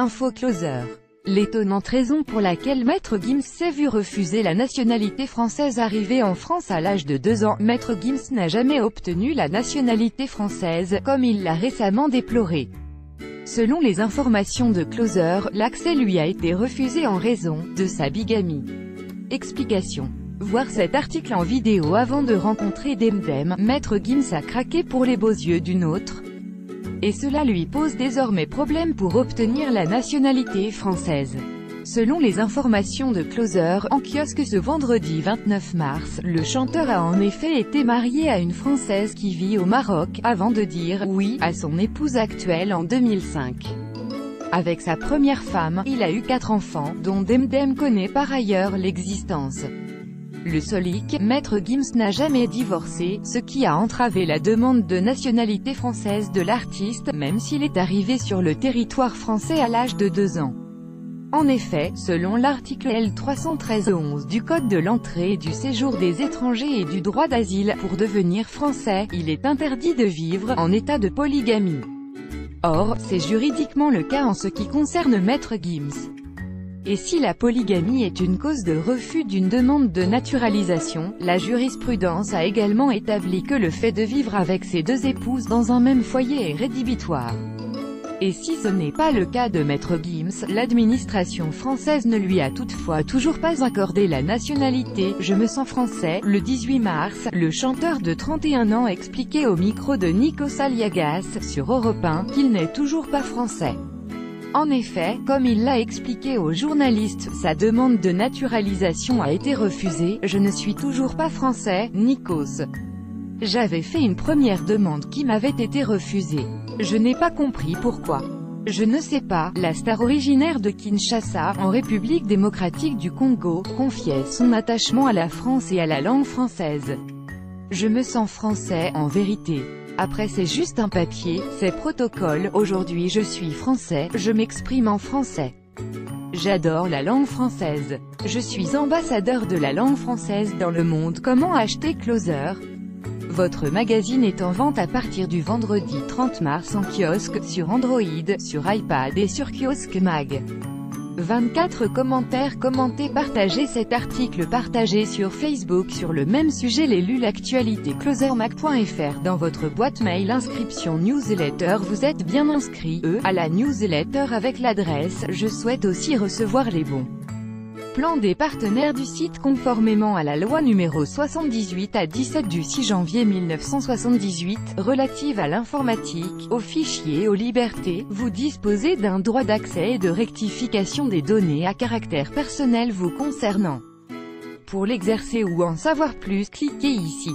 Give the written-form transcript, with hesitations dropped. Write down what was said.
Info Closer. L'étonnante raison pour laquelle Maître Gims s'est vu refuser la nationalité française. Arrivé en France à l'âge de 2 ans, Maître Gims n'a jamais obtenu la nationalité française, comme il l'a récemment déploré. Selon les informations de Closer, l'accès lui a été refusé en raison de sa bigamie. Explication. Voir cet article en vidéo avant de rencontrer Demdem, Maître Gims a craqué pour les beaux yeux d'une autre. Et cela lui pose désormais problème pour obtenir la nationalité française. Selon les informations de Closer, en kiosque ce vendredi 29 mars, le chanteur a en effet été marié à une Française qui vit au Maroc, avant de dire « oui » à son épouse actuelle en 2005. Avec sa première femme, il a eu 4 enfants, dont Demdem connaît par ailleurs l'existence. Le solique, Maître Gims n'a jamais divorcé, ce qui a entravé la demande de nationalité française de l'artiste, même s'il est arrivé sur le territoire français à l'âge de 2 ans. En effet, selon l'article L313-11 du Code de l'entrée et du séjour des étrangers et du droit d'asile, pour devenir français, il est interdit de vivre en état de polygamie. Or, c'est juridiquement le cas en ce qui concerne Maître Gims. Et si la polygamie est une cause de refus d'une demande de naturalisation, la jurisprudence a également établi que le fait de vivre avec ses 2 épouses dans un même foyer est rédhibitoire. Et si ce n'est pas le cas de Maître Gims, l'administration française ne lui a toutefois toujours pas accordé la nationalité. Je me sens français. Le 18 mars, le chanteur de 31 ans expliquait au micro de Nikos Aliagas, sur Europe 1, qu'il n'est toujours pas français. En effet, comme il l'a expliqué aux journalistes, sa demande de naturalisation a été refusée. Je ne suis toujours pas français, Nikos. J'avais fait une première demande qui m'avait été refusée. Je n'ai pas compris pourquoi. Je ne sais pas. La star originaire de Kinshasa, en République démocratique du Congo, confiait son attachement à la France et à la langue française. Je me sens français, en vérité. Après c'est juste un papier, c'est protocole. Aujourd'hui je suis français, je m'exprime en français. J'adore la langue française. Je suis ambassadeur de la langue française dans le monde. Comment acheter Closer? Votre magazine est en vente à partir du vendredi 30 mars en kiosque, sur Android, sur iPad et sur Kiosque Mag. 24 commentaires. Commentez, partagez cet article, partagez sur Facebook sur le même sujet. L'élu l'actualité closermag.fr dans votre boîte mail. Inscription newsletter. Vous êtes bien inscrit à la newsletter avec l'adresse. Je souhaite aussi recevoir les bons plans des partenaires du site conformément à la loi numéro 78/17 du 6 janvier 1978, relative à l'informatique, aux fichiers, aux libertés. Vous disposez d'un droit d'accès et de rectification des données à caractère personnel vous concernant. Pour l'exercer ou en savoir plus, cliquez ici.